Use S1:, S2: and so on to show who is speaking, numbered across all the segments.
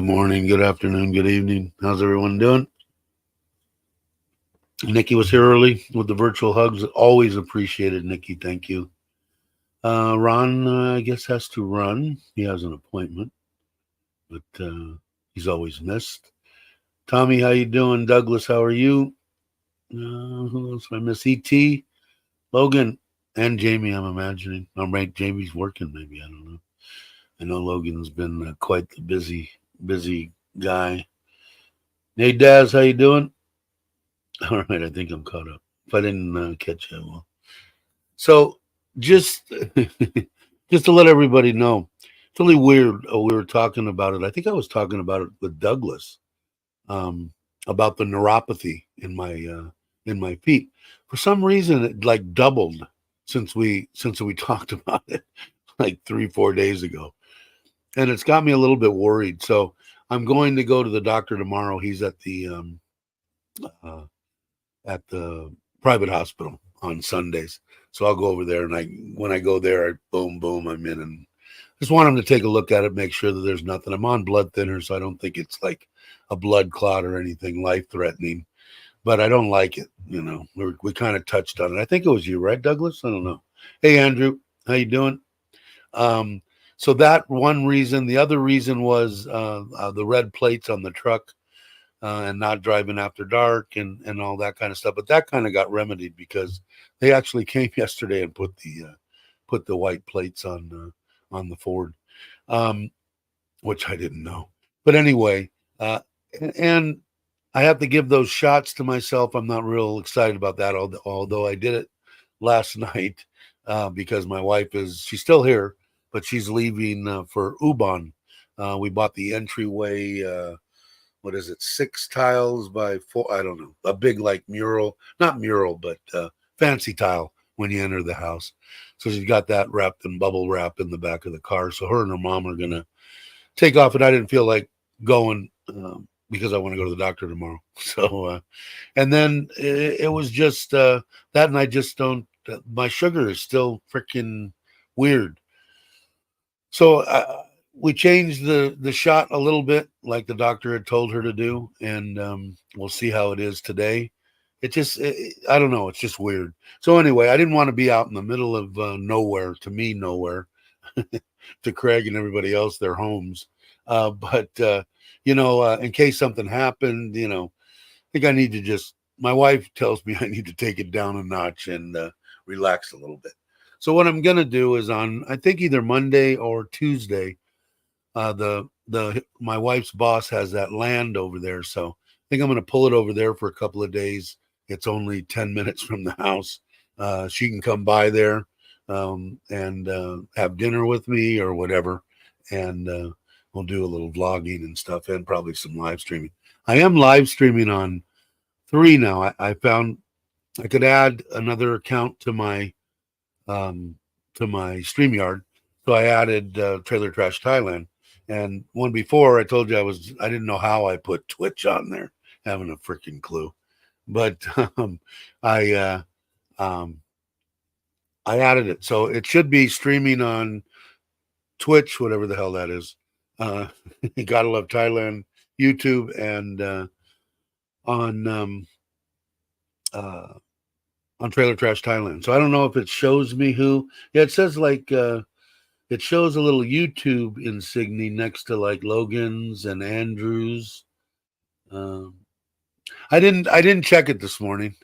S1: morning, good afternoon, good evening. How's everyone doing? Nikki was here early with the virtual hugs. Always appreciated, Nikki. Thank you. Ron, I guess, has to run. He has an appointment, but he's always missed. Tommy, how you doing? Douglas, how are you? Who else? I miss ET, Logan, and Jamie. I'm imagining. I'm right. Jamie's working. Maybe I don't know. I know Logan's been quite the busy guy. Hey, Daz, how you doing? All right, I think I'm caught up. If I didn't catch you, well. So just just to let everybody know, it's really weird. We were talking about it. I think I was talking about it with Douglas um, about the neuropathy in my feet. For some reason, it like doubled since we talked about it like 3 4 days ago, and it's got me a little bit worried. So I'm going to go to the doctor tomorrow. He's uh, at the private hospital on Sundays. So I'll go over there, and when I go there, I boom, I'm in, and just want him to take a look at it, make sure that there's nothing. I'm on blood thinner, so I don't think it's like a blood clot or anything life threatening, but I don't like it. We kind of touched on it. I think it was you, right, Douglas? I don't know. Hey, Andrew, how you doing? Um, so that one reason. The other reason was the red plates on the truck and not driving after dark and all that kind of stuff. But that kind of got remedied because they actually came yesterday and put the white plates on the Ford, um, which I didn't know. But anyway, and I have to give those shots to myself. I'm not real excited about that, although I did it last night because my wife she's still here, but she's leaving for Ubon. We bought the entryway. What is it? 6 tiles by 4. I don't know. A big like mural, not mural, but fancy tile when you enter the house. So she's got that wrapped in bubble wrap in the back of the car. So her and her mom are gonna take off, and I didn't feel like going because I want to go to the doctor tomorrow. So and then it was just that, and I just don't. My sugar is still freaking weird. So we changed the shot a little bit, like the doctor had told her to do, and we'll see how it is today. I don't know. It's just weird. So anyway, I didn't want to be out in the middle of nowhere. To me, nowhere. To Craig and everybody else, their homes. But in case something happened, I think I need to just. My wife tells me I need to take it down a notch and relax a little bit. So what I'm gonna do is I think either Monday or Tuesday. The my wife's boss has that land over there, so I think I'm going to pull it over there for a couple of days. It's only 10 minutes from the house. She can come by there and have dinner with me or whatever, and we'll do a little vlogging and stuff, and probably some live streaming. I am live streaming on 3 now. I found I could add another account to my StreamYard, so I added Trailer Trash Thailand. And one before, I told you I didn't know how I put Twitch on there, having a freaking clue. But I added it, so it should be streaming on Twitch, whatever the hell that is. Gotta Love Thailand, YouTube, and on Trailer Trash Thailand. So I don't know if it shows me who. Yeah, it says like. It shows a little YouTube insignia next to like Logan's and Andrew's. I didn't check it this morning.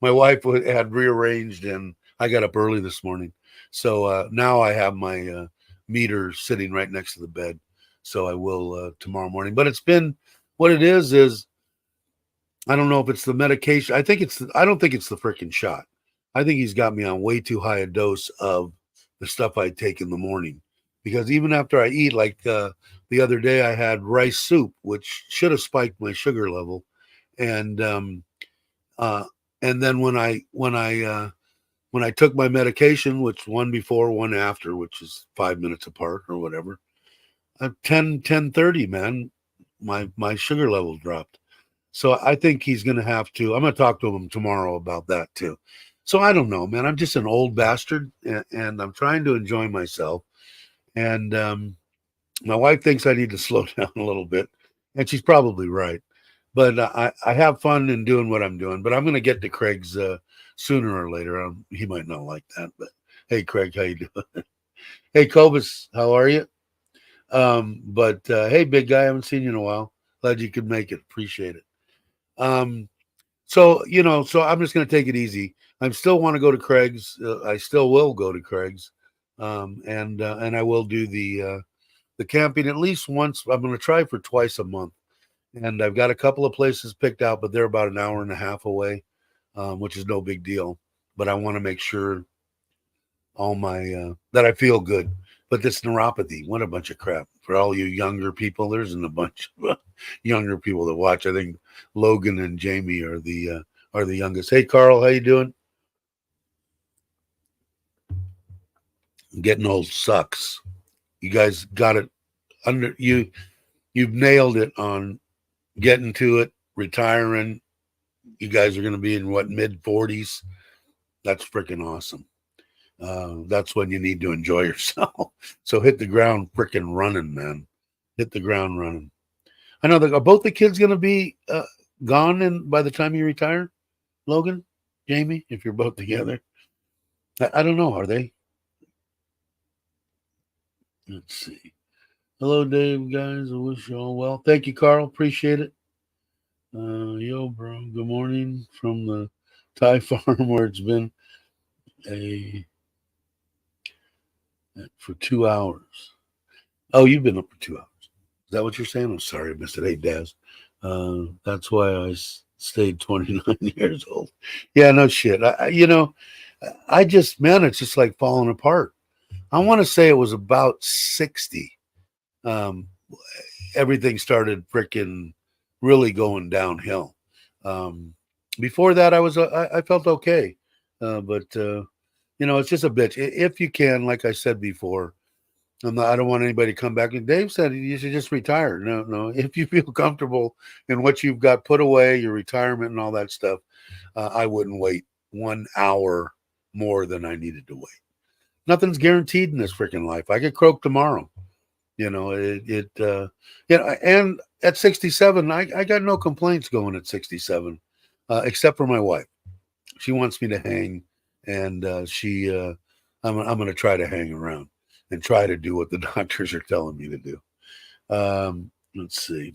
S1: My wife had rearranged, and I got up early this morning, so now I have my meter sitting right next to the bed. So I will tomorrow morning. But it's been what it is. I don't know if it's the medication. I don't think it's the freaking shot. I think he's got me on way too high a dose of the stuff I take in the morning, because even after I eat, like the other day, I had rice soup, which should have spiked my sugar level, and then when I took my medication, which one before, one after, which is 5 minutes apart or whatever, at 10:30, man, my sugar level dropped. So I think he's going to have to. I'm going to talk to him tomorrow about that too. So I don't know, man. I'm just an old bastard, and I'm trying to enjoy myself. And My wife thinks I need to slow down a little bit, and she's probably right. But I have fun in doing what I'm doing. But I'm going to get to Craig's sooner or later. He might not like that, but hey, Craig, how you doing? Hey, Cobus, how are you? But hey, big guy, I haven't seen you in a while. Glad you could make it. Appreciate it. Um, so I'm just going to take it easy. I still want to go to Craig's. I still will go to Craig's, and I will do the camping at least once. I'm going to try for twice a month, and I've got a couple of places picked out, but they're about an hour and a half away, which is no big deal. But I want to make sure all my that I feel good. But this neuropathy, what a bunch of crap for all you younger people. There isn't a bunch of younger people that watch. I think Logan and Jamie are the youngest. Hey, Carl, how you doing? Getting old sucks. You guys got it under you. You've nailed it on getting to it, retiring. You guys are going to be in what, mid-40s? That's freaking awesome. That's when you need to enjoy yourself. So hit the ground freaking running, man. Hit the ground running. I know are both the kids going to be gone and by the time you retire, Logan, Jamie, if you're both together. I don't know. Are they? Let's see. Hello, Dave, guys. I wish you all well. Thank you, Carl. Appreciate it. Yo, bro. Good morning from the Thai farm where it's been for 2 hours. Oh, you've been up for 2 hours. Is that what you're saying? I'm sorry, I missed it. Hey, Daz. That's why I stayed 29 years old. Yeah, no shit. I just, man, it's just like falling apart. I want to say it was about 60. Um, Everything started freaking really going downhill. Before that, I felt okay, but it's just a bitch. If you can, like I said before, I don't want anybody to come back. And Dave said you should just retire. No. If you feel comfortable in what you've got put away, your retirement and all that stuff, I wouldn't wait 1 hour more than I needed to wait. Nothing's guaranteed in this freaking life. I get croaked tomorrow. And at 67, I got no complaints going at 67, except for my wife. She wants me to hang, and I'm going to try to hang around and try to do what the doctors are telling me to do. Let's see.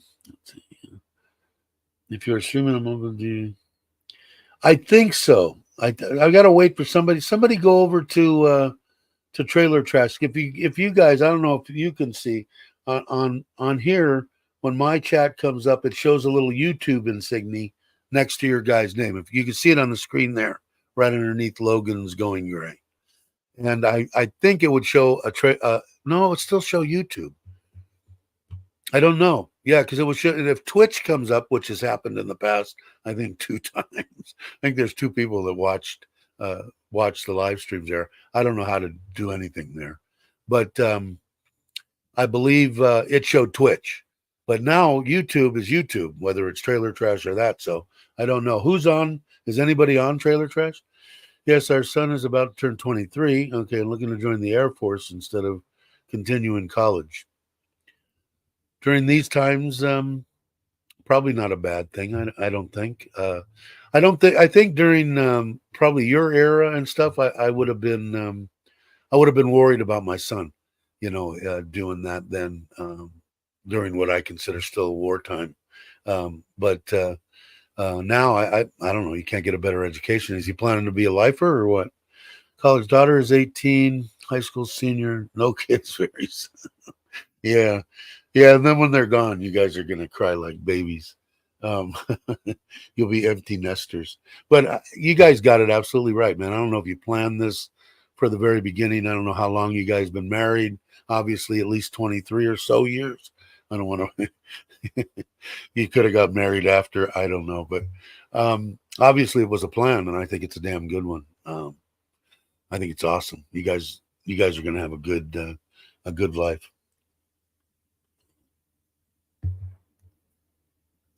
S1: If you're streaming, I'm over to. I think so. I got to wait for somebody. Somebody go over to Trailer Trash. If you guys, I don't know if you can see on here when my chat comes up, it shows a little YouTube insignia next to your guy's name. If you can see it on the screen there, right underneath Logan's Going Gray. And I think it would show no, it would still show YouTube. I don't know. Yeah, because it would show, and if Twitch comes up, which has happened in the past, I think 2 times. I think there's 2 people that watched the live streams there. I don't know how to do anything there, but I believe it showed Twitch. But now YouTube is YouTube, whether it's Trailer Trash or that. So I don't know who's on. Is anybody on Trailer Trash? Yes, our son is about to turn 23. Okay, looking to join the Air Force instead of continuing college. During these times, probably not a bad thing. I don't think. I think during probably your era and stuff, I would have been worried about my son, doing that then during what I consider still wartime. But now I don't know. You can't get a better education. Is he planning to be a lifer or what? College daughter is 18, high school senior, no kids very soon. Yeah. Yeah, and then when they're gone, you guys are going to cry like babies. Um, you'll be empty nesters. But you guys got it absolutely right, man. I don't know if you planned this for the very beginning. I don't know how long you guys been married. Obviously, at least 23 or so years. I don't want to. You could have got married after. I don't know, but obviously it was a plan, and I think it's a damn good one. I think it's awesome. You guys are going to have a good life.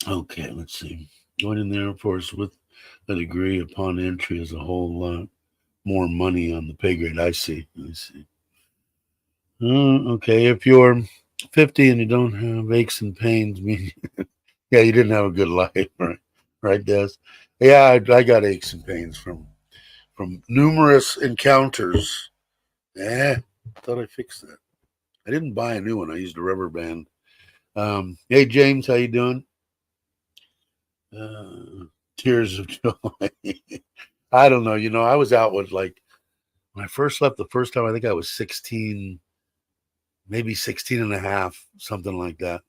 S1: Okay, let's see. Going in the Air Force with a degree upon entry is a whole lot more money on the pay grade. I see. Okay, if you're 50 and you don't have aches and pains. Mean, yeah, you didn't have a good life, right? Right, Des? Yeah, I got aches and pains from numerous encounters. Yeah, thought I fixed that. I didn't buy a new one. I used a rubber band. Hey, James, how you doing? Uh, tears of joy. I don't know. I was out with when I first left the first time, I think I was 16, maybe 16 and a half, something like that.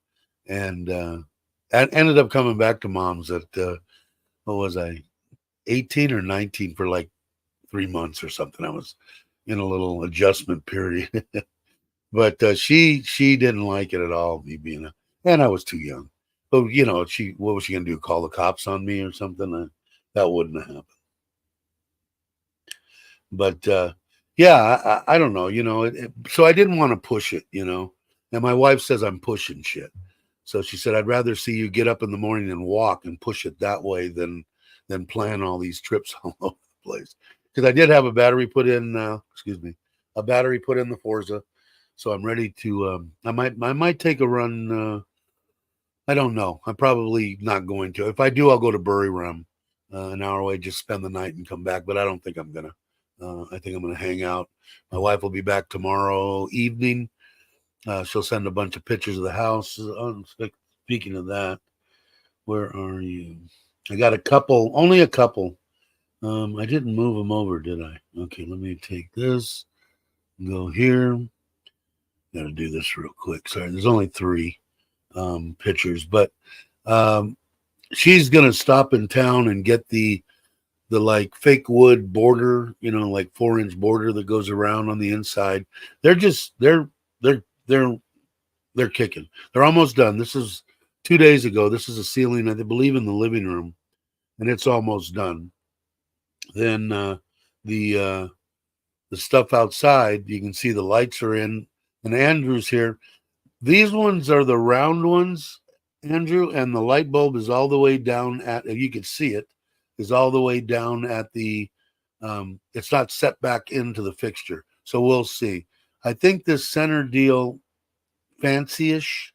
S1: And I ended up coming back to mom's at, what was I, 18 or 19 for like 3 months or something. I was in a little adjustment period. But she didn't like it at all, me being and I was too young. But what was she gonna do? Call the cops on me or something? That wouldn't have happened. But yeah, I don't know. So I didn't want to push it. And my wife says I'm pushing shit. So she said I'd rather see you get up in the morning and walk and push it that way than plan all these trips all over the place. Because I did have a battery put in. Excuse me, a battery put in the Forza. So I'm ready to. I might take a run. I don't know. I'm probably not going to. If I do, I'll go to Buriram, an hour away, just spend the night and come back. But I don't think I'm gonna. I think I'm gonna hang out. My wife will be back tomorrow evening. She'll send a bunch of pictures of the house. Speaking of that, where are you? I got a couple. Only a couple. I didn't move them over, did I? Okay, let me take this. Go here. Got to do this real quick. Sorry, there's only three pictures, but um, she's gonna stop in town and get the like fake wood border, like 4-inch border that goes around on the inside. They're just they're kicking. They're almost done. This is 2 days ago. This is a ceiling, I believe, in the living room, and it's almost done. Then the uh, the stuff outside, you can see the lights are in, and Andrew's here. These ones are the round ones, Andrew, and the light bulb is all the way down at, if you can see it, is all the way down at the, it's not set back into the fixture. So we'll see. I think this center deal, fancy-ish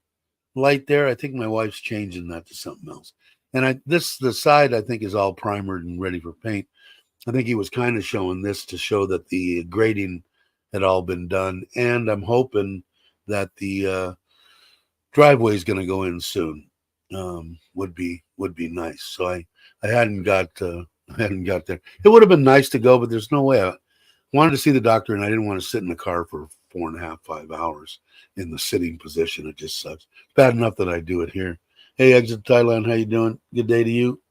S1: light there, I think my wife's changing that to something else. And the side, I think, is all primered and ready for paint. I think he was kind of showing this to show that the grading had all been done. And I'm hoping that the driveway is going to go in soon. Would be nice. So I hadn't got there. It would have been nice to go, but there's no way. I wanted to see the doctor, and I didn't want to sit in the car for 4.5, 5 hours in the sitting position. It just sucks. It's bad enough that I do it here. Hey, Exit Thailand, how you doing? Good day to you.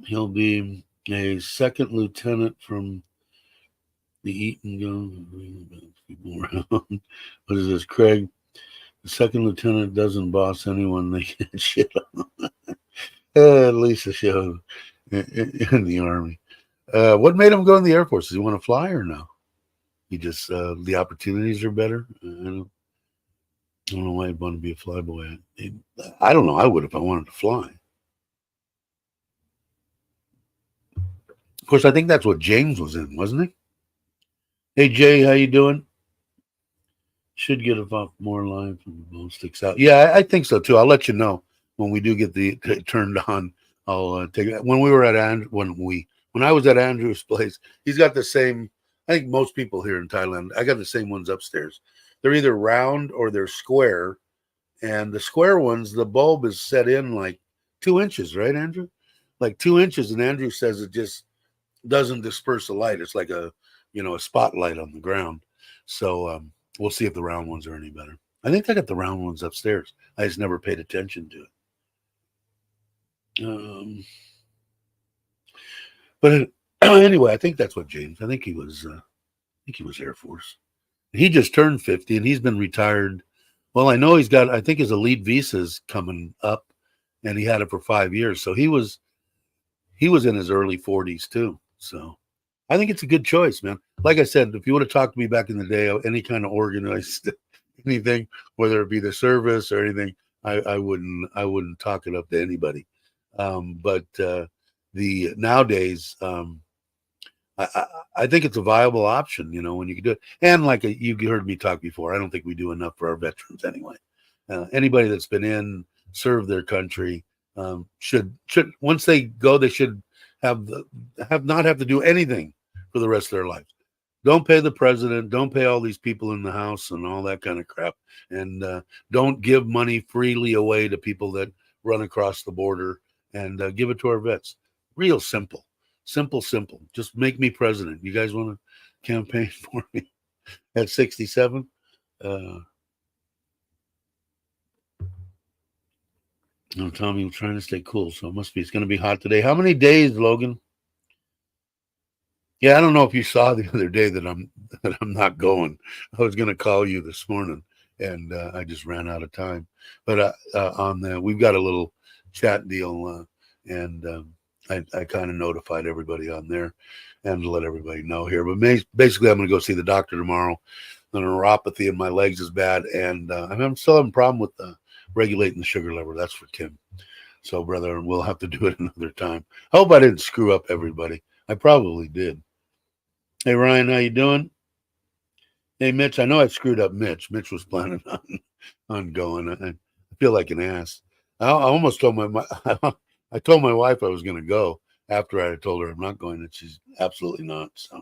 S1: He'll be a second lieutenant from the Eat and Go people around. What is this, Craig? The second lieutenant doesn't boss anyone they get shit on. At least a show in the Army. What made him go in the Air Force? Does he want to fly or no? He just, the opportunities are better. I don't know why I'd want to be a flyboy. I don't know. I would if I wanted to fly. Of course, I think that's what James was in, wasn't he? Hey, Jay, how you doing? Should get off more line from the bone sticks out. Yeah, I think so too. I'll let you know when we do get the turned on. I'll take it. When we were at when I was at Andrew's place, he's got the same. I think most people here in Thailand, I got the same ones upstairs. They're either round or they're square, and the square ones, the bulb is set in like 2 inches, right, Andrew? Like 2 inches, and Andrew says it just doesn't disperse the light. It's like a spotlight on the ground. So we'll see if the round ones are any better. I think I got the round ones upstairs. I just never paid attention to it. But anyway, I think that's what James. I think he was. I think he was Air Force. He just turned 50, and he's been retired. Well, I know he's got. I think his elite visa is coming up, and he had it for 5 years. So he was in his early 40s too. So I think it's a good choice, man. Like I said, if you would have talked to me back in the day, any kind of organized anything, whether it be the service or anything, I wouldn't talk it up to anybody. But the nowadays, I think it's a viable option, when you can do it. And like you heard me talk before, I don't think we do enough for our veterans anyway. Anybody that's been in, served their country, should once they go, they should not have to do anything for the rest of their lives. Don't pay the president. Don't pay all these people in the house and all that kind of crap. And don't give money freely away to people that run across the border. And give it to our vets. Real simple. Simple. Just make me president. You guys want to campaign for me at 67? No, Tommy, we're trying to stay cool, so it's going to be hot today. How many days, Logan? Yeah, I don't know if you saw the other day that I'm not going. I was going to call you this morning, and I just ran out of time. But we've got a little chat deal, and I kind of notified everybody on there, and to let everybody know here. But basically, I'm going to go see the doctor tomorrow. The neuropathy in my legs is bad, and I'm still having a problem with regulating the sugar level. That's for Tim. So, brother, we'll have to do it another time. I hope I didn't screw up everybody. I probably did. Hey, Ryan, how you doing? Hey, Mitch, I know I screwed up Mitch. Mitch was planning on going. I feel like an ass. I almost told I told my wife I was going to go after I had told her I'm not going, and she's absolutely not. So,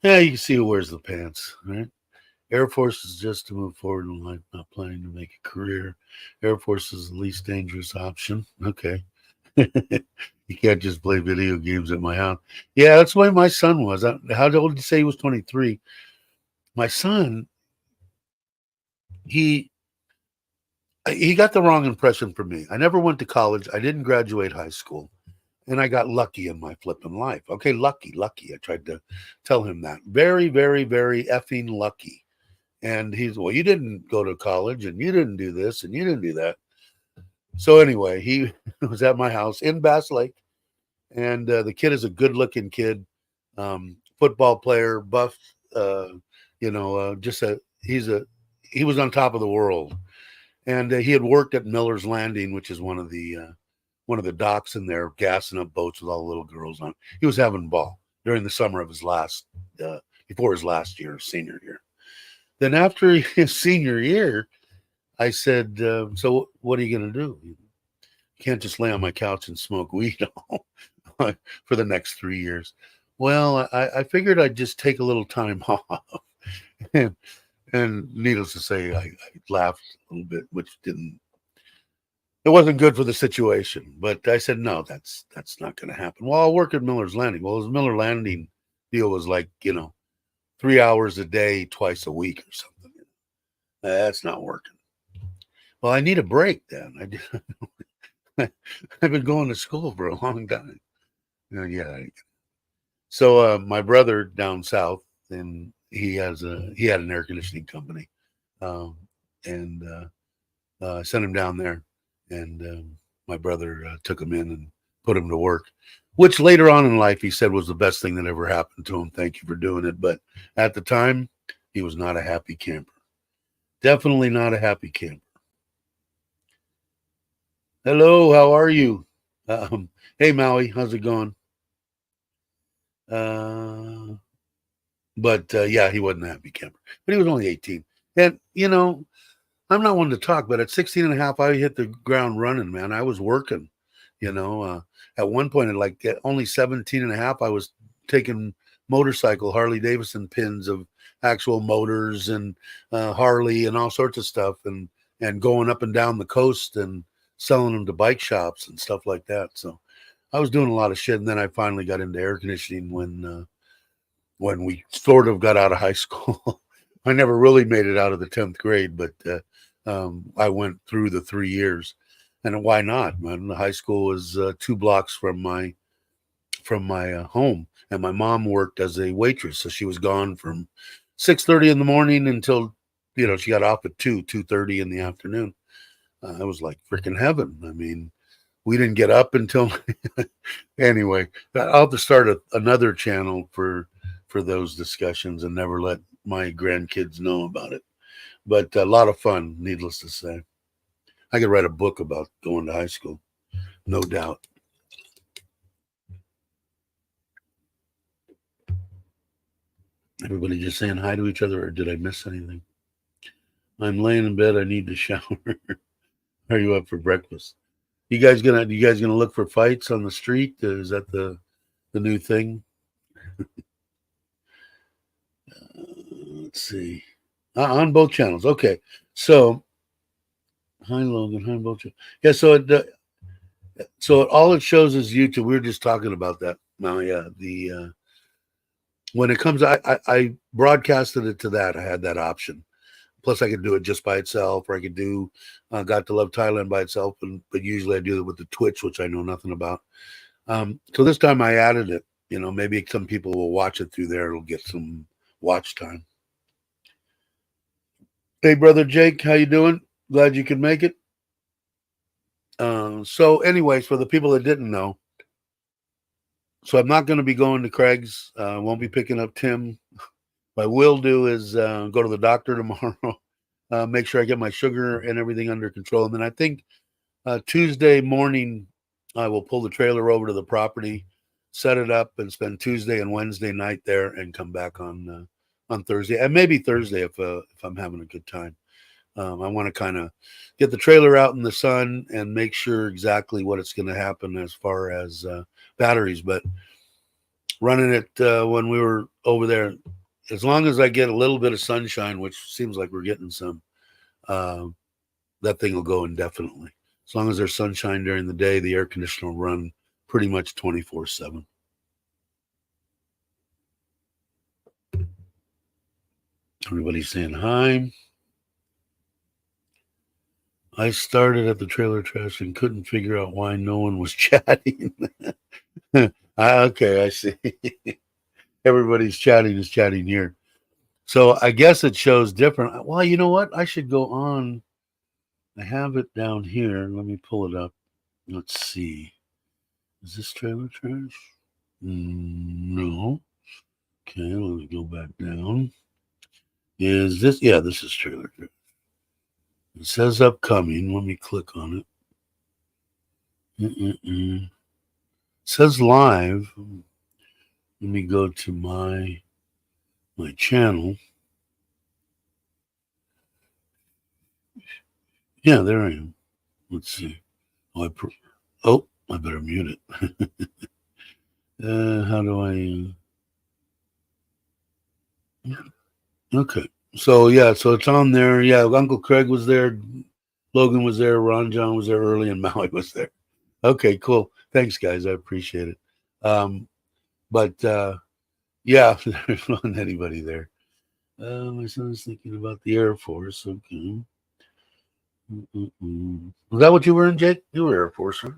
S1: yeah, you can see who wears the pants, right? Air Force is just to move forward in life, not planning to make a career. Air Force is the least dangerous option. Okay. You can't just play video games at my house. Yeah, that's the way my son was. How old did you say he was? 23. My son, he got the wrong impression from me. I never went to college. I didn't graduate high school. And I got lucky in my flipping life. Okay, lucky. I tried to tell him that. Very, very, very effing lucky. And he's, well, you didn't go to college and you didn't do this and you didn't do that. So anyway, he was at my house in Bass Lake. And the kid is a good looking kid, football player, buff, he was on top of the world. And he had worked at Miller's Landing, which is one of the docks in there, gassing up boats with all the little girls on. He was having a ball during the summer of before his last year, senior year. Then after his senior year, I said, so what are you going to do? You can't just lay on my couch and smoke weed for the next 3 years. Well, I figured I'd just take a little time off. And needless to say, I laughed a little bit, which it wasn't good for the situation. But I said, no, that's not going to happen. Well, I'll work at Miller's Landing. Well, his Miller Landing deal was like, 3 hours a day, twice a week or something. That's not working. Well, I need a break then. I've been going to school for a long time. Yeah. So my brother down south, and he had an air conditioning company, and I sent him down there, and my brother took him in and put him to work, which later on in life he said was the best thing that ever happened to him. Thank you for doing it. But at the time, he was not a happy camper. Definitely not a happy camper. Hello, how are you? Hey, Maui, how's it going? But yeah, he wasn't a happy camper. But he was only 18. And, I'm not one to talk, but at 16 and a half, I hit the ground running, man. I was working, at one point at only 17 and a half, I was taking motorcycle Harley Davidson pins of actual motors and Harley and all sorts of stuff and going up and down the coast and selling them to bike shops and stuff like that. So I was doing a lot of shit. And then I finally got into air conditioning when we sort of got out of high school. I never really made it out of the 10th grade, but I went through the 3 years. And why not, man? The high school was 2 blocks from my home, and my mom worked as a waitress, so she was gone from 6:30 in the morning until she got off at 2:30 in the afternoon. It was like freaking heaven. I mean, we didn't get up until anyway. I'll have to start another channel for those discussions and never let my grandkids know about it. But a lot of fun, needless to say. I could write a book about going to high school, no doubt. Everybody just saying hi to each other, or did I miss anything? I'm laying in bed. I need to shower. Are you up for breakfast? You guys gonna look for fights on the street? Is that the new thing? Let's see. On both channels. Okay. So hi Logan. Hi both channels. Yeah. So all it shows is YouTube. We were just talking about that. Now, yeah. When it comes, I broadcasted it to that. I had that option. Plus, I could do it just by itself, or I could do Got to Love Thailand by itself. But usually I do it with the Twitch, which I know nothing about. So this time I added it. Maybe some people will watch it through there. It'll get some watch time. Hey, brother Jake, how you doing? Glad you could make it. So, anyways, for the people that didn't know, so I'm not going to be going to Craig's. Won't be picking up Tim. What I will do is go to the doctor tomorrow. Make sure I get my sugar and everything under control. And then I think Tuesday morning, I will pull the trailer over to the property, set it up, and spend Tuesday and Wednesday night there, and come back on Thursday, and maybe Thursday if I'm having a good time. I want to kind of get the trailer out in the sun and make sure exactly what it's going to happen as far as batteries. But running it when we were over there, as long as I get a little bit of sunshine, which seems like we're getting some, that thing will go indefinitely. As long as there's sunshine during the day, the air conditioner will run pretty much 24/7. Everybody's saying hi. I started at the trailer trash and couldn't figure out why no one was chatting. Okay, I see. Everybody's chatting is chatting here. So I guess it shows different. Well, you know what? I should go on. I have it down here. Let me pull it up. Let's see. Is this trailer trash? No. Okay, let me go back down. Is this? Yeah, this is trailer trash. It says upcoming. Let me click on it. It says live. Let me go to my channel. Yeah, there I am. Let's see. I better mute it. How do I? Okay. So yeah, so it's on there. Yeah, Uncle Craig was there, Logan was there, Ron John was there early, and Maui was there. Okay, cool. Thanks, guys. I appreciate it. But yeah, there's not anybody there. My son's thinking about the Air Force. Okay. Was that what you were in, Jake? You were Air Force, right?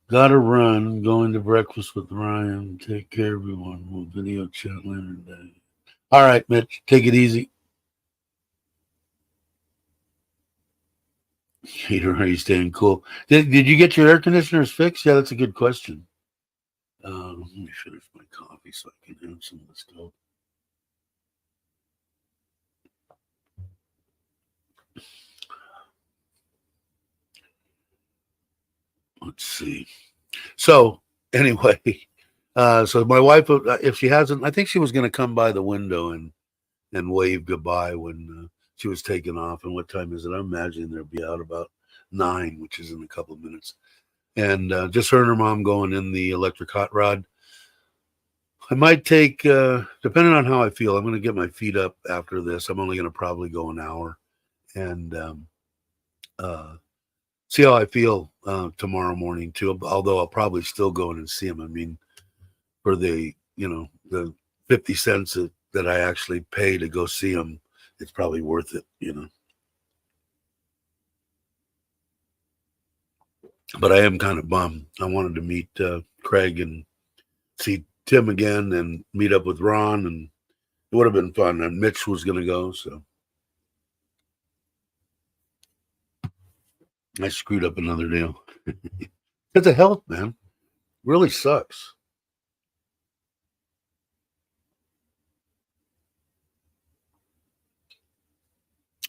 S1: Gotta run. Going to breakfast with Ryan. Take care, everyone. We'll video chat later today. All right, Mitch. Take it easy. Peter, are you staying cool? Did you get your air conditioners fixed? Yeah, that's a good question. Let me finish my coffee so I can have some of this stuff. Let's see. So anyway, so my wife, if she hasn't, I think she was going to come by the window and wave goodbye when she was taking off. And what time is it? I'm imagining they'll be out about 9, which is in a couple of minutes. And just her and her mom going in the electric hot rod. I might take, depending on how I feel, I'm going to get my feet up after this. I'm only going to probably go an hour and see how I feel tomorrow morning too. Although I'll probably still go in and see him. I mean, for the 50 cents that I actually pay to go see him, it's probably worth it. But I am kind of bummed. I wanted to meet Craig and see Tim again and meet up with Ron, and it would have been fun. And Mitch was going to go, so I screwed up another deal. It's a health, man. Really sucks.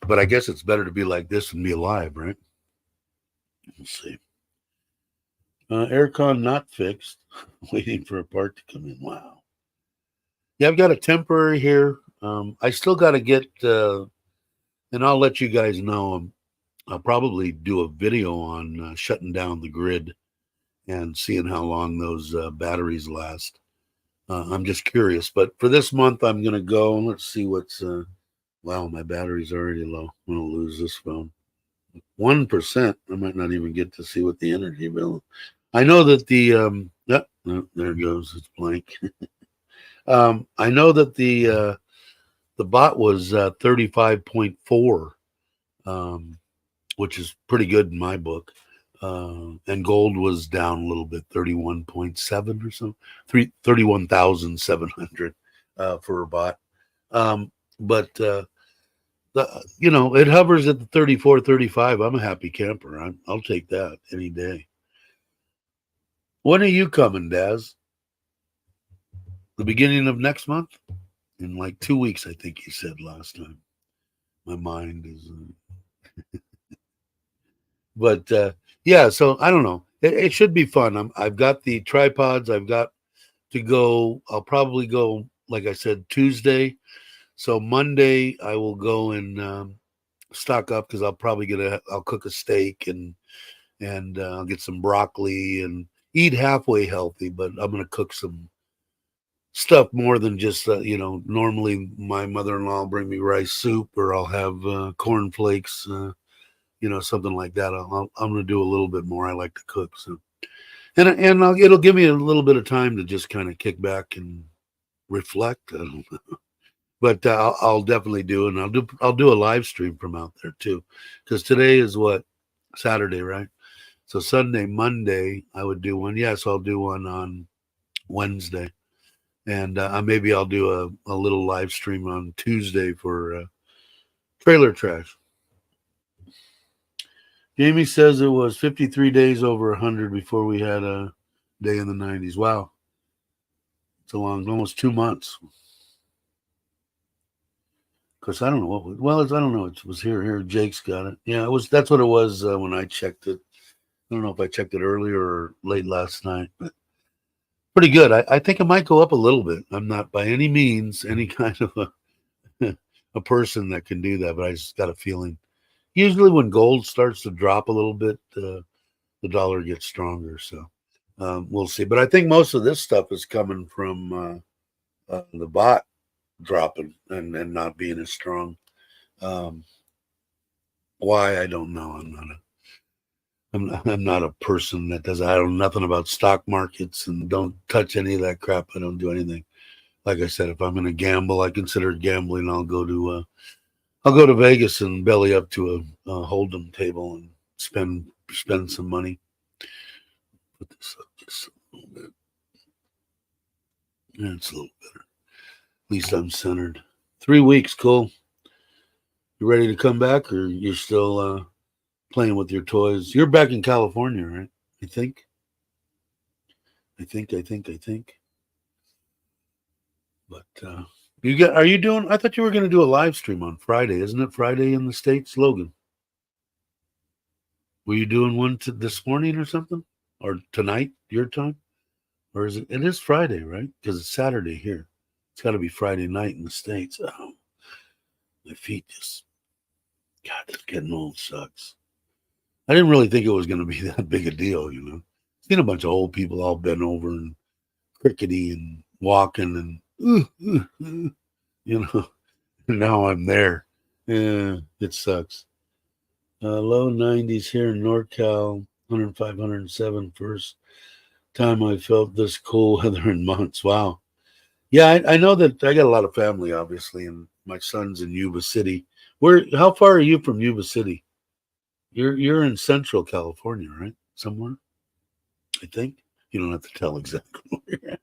S1: But I guess it's better to be like this than be alive, right? Let's see. Aircon not fixed. Waiting for a part to come in. Wow. Yeah, I've got a temporary here. I still got to get, and I'll let you guys know. I'll probably do a video on shutting down the grid and seeing how long those batteries last. I'm just curious. But for this month, I'm going to go. Let's see what's. Wow, my battery's already low. I'm going to lose this phone. 1%. I might not even get to see what the energy bill. I know that the. Oh, there it goes. It's blank. I know that the bot was 35.4, which is pretty good in my book. And gold was down a little bit, 31.7 or so, 31,700 for a bot. But it hovers at the 34, 35. I'm a happy camper. I'll take that any day. When are you coming, Daz? The beginning of next month? In like 2 weeks, I think you said last time. My mind is. But yeah, so I don't know. It should be fun. I've got the tripods. I've got to go. I'll probably go, like I said, Tuesday. So Monday I will go and stock up because I'll cook a steak and I'll get some broccoli and eat halfway healthy. But I'm gonna cook some stuff more than just normally my mother-in-law will bring me rice soup or I'll have cornflakes. Something like that. I'm going to do a little bit more. I like to cook, so it'll give me a little bit of time to just kind of kick back and reflect. I don't know. But I'll definitely do it, and I'll do a live stream from out there too, because today is what, Saturday, right? So Sunday, Monday, I would do one. Yes, I'll do one on Wednesday, and maybe I'll do a little live stream on Tuesday for trailer trash. Jamie says it was 53 days over 100 before we had a day in the 90s. Wow. It's almost 2 months. Because I don't know I don't know. It was here. Jake's got it. Yeah, that's what it was when I checked it. I don't know if I checked it earlier or late last night, but pretty good. I think it might go up a little bit. I'm not by any means any kind of a person that can do that, but I just got a feeling. Usually when gold starts to drop a little bit, the dollar gets stronger. So we'll see. But I think most of this stuff is coming from the bot dropping and not being as strong. Why, I don't know. I'm not a person that does. I don't know nothing about stock markets and don't touch any of that crap. I don't do anything. Like I said, if I'm going to gamble, I consider it gambling. I'll go to Vegas and belly up to a hold'em table and spend some money. Put this up just a little bit. Yeah, it's a little better. At least I'm centered. 3 weeks, Cole. You ready to come back, or you're still playing with your toys? You're back in California, right? I think. But are you doing? I thought you were going to do a live stream on Friday. Isn't it Friday in the States, Logan? Were you doing one this morning or something, or tonight your time, or is it? It is Friday, right? Because it's Saturday here. It's got to be Friday night in the States. Oh, my feet just. God, this getting old sucks. I didn't really think it was going to be that big a deal, Seen a bunch of old people all bent over and crickety and walking and now I'm there. Yeah, it sucks. Low 90s here in NorCal, 105, 107. First time I felt this cool weather in months. Wow. Yeah, I know that I got a lot of family, obviously, and my son's in Yuba City. How far are you from Yuba City? You're in Central California, right? Somewhere, I think. You don't have to tell exactly where you're at.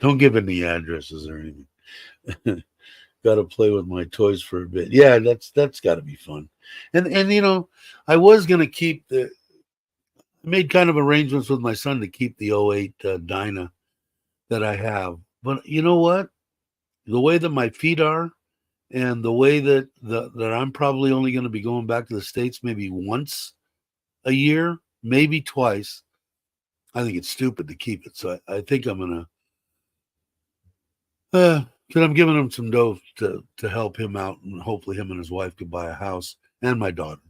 S1: Don't give any addresses or anything. Got to play with my toys for a bit. Yeah, that's got to be fun. And I was gonna I made kind of arrangements with my son to keep the '08 Dyna that I have. But you know what? The way that my feet are, and the way that I'm probably only going to be going back to the States maybe once a year, maybe twice. I think it's stupid to keep it. So I think I'm gonna, because I'm giving him some dough to help him out, and hopefully him and his wife could buy a house, and my daughter.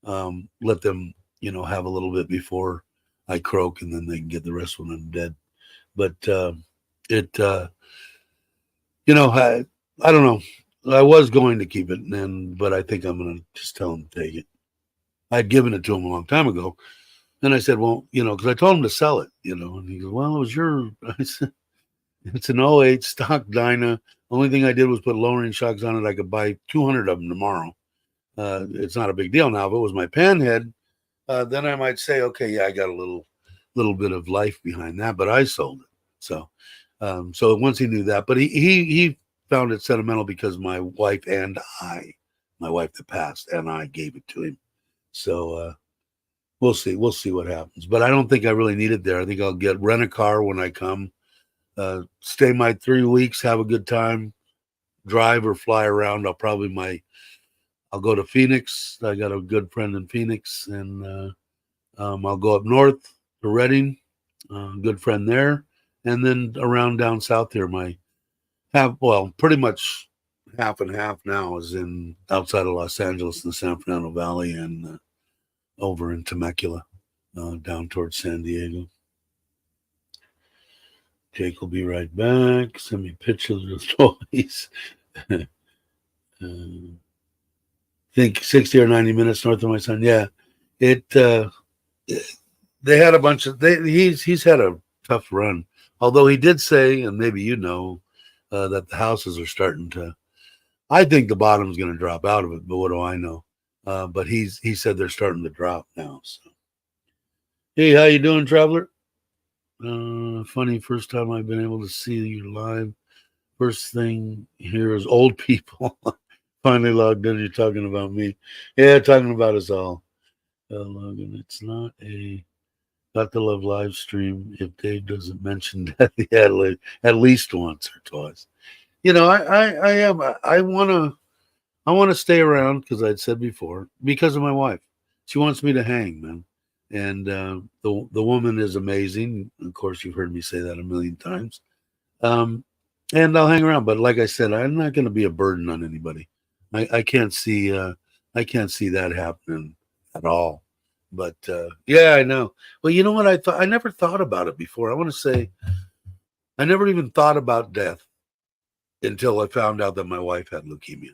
S1: Let them, have a little bit before I croak, and then they can get the rest when I'm dead. But it, I don't know. I was going to keep it, but I think I'm going to just tell him to take it. I'd given it to him a long time ago, and I said, well, because I told him to sell it, and he goes, well, it was your. I said, it's an '08 stock Dyna. Only thing I did was put lowering shocks on it. I could buy 200 of them tomorrow. It's not a big deal now. If it was my panhead, then I might say, okay, yeah, I got a little bit of life behind that, but I sold it. So once he knew that, but he found it sentimental because my wife that passed, and I gave it to him. So we'll see what happens. But I don't think I really need it there. I think I'll rent a car when I come, stay my 3 weeks, have a good time, drive or fly around. I'll go to Phoenix. I got a good friend in Phoenix, and I'll go up north to Redding, good friend there, and then around down south here. Pretty much half and half now is outside of Los Angeles in the San Fernando Valley, and over in Temecula, down towards San Diego. Jake will be right back. Send me pictures of toys. Think 60 or 90 minutes north of my son. Yeah, they had a bunch of. He's had a tough run. Although he did say, and maybe that the houses are starting to. I think the bottom's going to drop out of it, but what do I know? But he said they're starting to drop now. So, hey, how you doing, traveler? Funny, first time I've been able to see you live. First thing here is old people. Finally logged in. You're talking about me. Yeah, talking about us all. Logan, it's not a Got the Love live stream if Dave doesn't mention that at least once or twice. I want to stay around because I'd said before because of my wife. She wants me to hang, man, and the woman is amazing. Of course, you've heard me say that a million times. And I'll hang around, but like I said, I'm not going to be a burden on anybody. I can't see that happening at all. But yeah, I know. Well, you know what I thought? I never thought about it before. I want to say I never even thought about death until I found out that my wife had leukemia.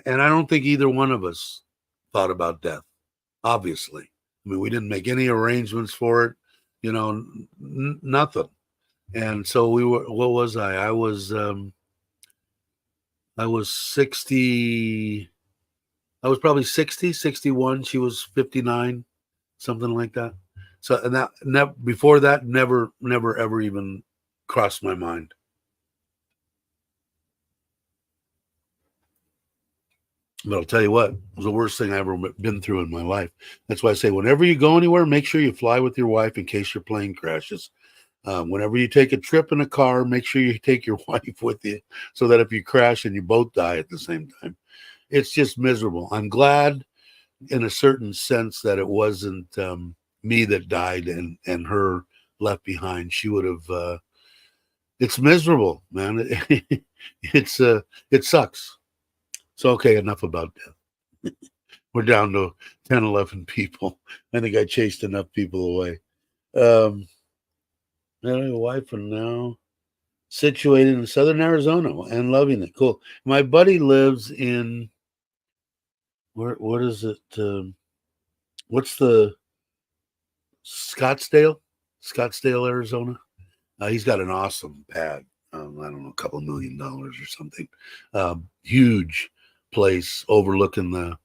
S1: And I don't think either one of us thought about death, obviously. I mean, we didn't make any arrangements for it, nothing. And so what was I? I was 60. I was probably 60, 61. She was 59, something like that. So, and before that, never, ever even crossed my mind. But I'll tell you what, it was the worst thing I ever been through in my life. That's why I say, whenever you go anywhere, make sure you fly with your wife in case your plane crashes. Whenever you take a trip in a car, make sure you take your wife with you so that if you crash and you both die at the same time, it's just miserable. I'm glad in a certain sense that it wasn't me that died and her left behind. She would have, it's miserable, man. It sucks. So, okay, enough about death. We're down to 10, 11 people. I think I chased enough people away. I have a wife and now situated in southern Arizona and loving it. Cool. My buddy lives in what is it? What's the Scottsdale, Arizona? He's got an awesome pad. I don't know, a couple $1 million or something. Huge place overlooking the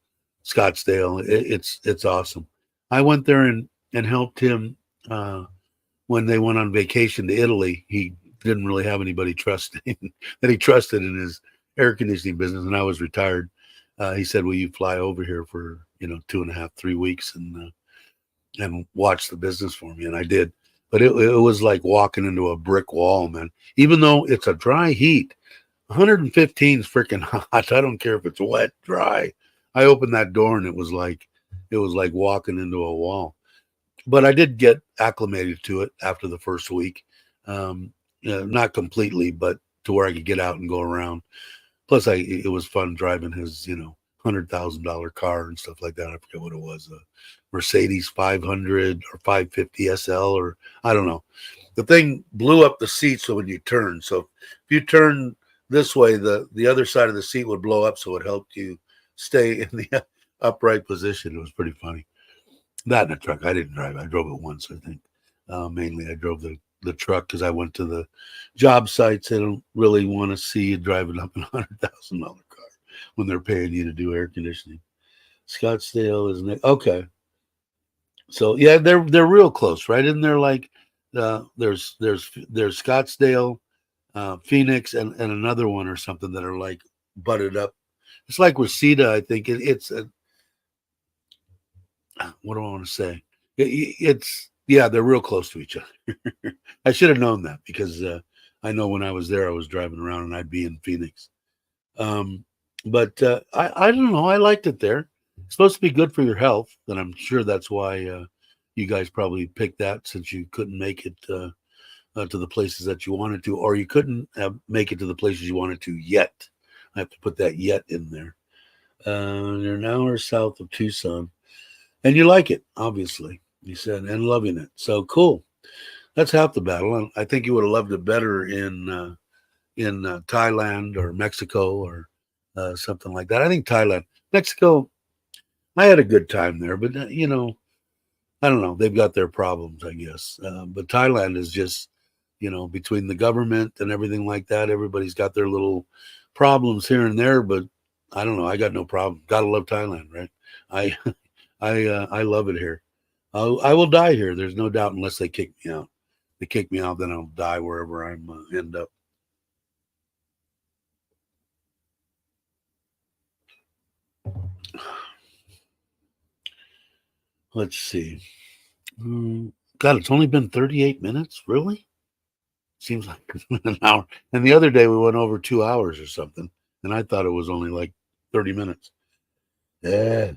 S1: Scottsdale. It's awesome. I went there and helped him when they went on vacation to Italy. He didn't really have anybody trusting that he trusted in his air conditioning business, and I was retired. He said, "Will you fly over here for 2.5, 3 weeks and watch the business for me?" And I did. But it was like walking into a brick wall, man. Even though it's a dry heat, 115 is freaking hot. I don't care if it's wet, dry. I opened that door and it was like walking into a wall. but I did get acclimated to it after the first week. Not completely, but to where I could get out and go around. Plus, it was fun driving his, $100,000 car and stuff like that. I forget what it was, a Mercedes 500 or 550 SL, or I don't know. The thing blew up the seat so when you turn. So if you turn this way, the other side of the seat would blow up, so it helped you stay in the upright position. It was pretty funny. That in a truck. I didn't drive. I drove it once, I think. Mainly, I drove the truck because I went to the job sites. They don't really want to see you driving up in $100,000 car when they're paying you to do air conditioning. Scottsdale is okay. So yeah, they're real close, right? Isn't there like there's Scottsdale, Phoenix, and another one or something that are like butted up. It's like Reseda, I think. It's a, what do I want to say? It's yeah, they're real close to each other. I should have known that because I know when I was there, I was driving around and I'd be in Phoenix. But I don't know. I liked it there. It's supposed to be good for your health, and I'm sure that's why you guys probably picked that since you couldn't make it to the places that you wanted to, or you couldn't make it to the places you wanted to yet. I have to put that yet in there. You're an hour south of Tucson, and you like it, obviously. You said, and loving it. So cool. That's half the battle. I think you would have loved it better in Thailand or Mexico or something like that. I think Thailand, Mexico. I had a good time there, but I don't know. They've got their problems, I guess. But Thailand is just, between the government and everything like that, everybody's got their little problems here and there. But I don't know. I got no problem. Gotta love Thailand, right? I I love it here. I will die here. There's no doubt, unless they kick me out. They kick me out, then I'll die wherever I'm end up. Let's see. God, it's only been 38 minutes. Really? Seems like it's been an hour. And the other day we went over 2 hours or something, and I thought it was only like 30 minutes. Yeah.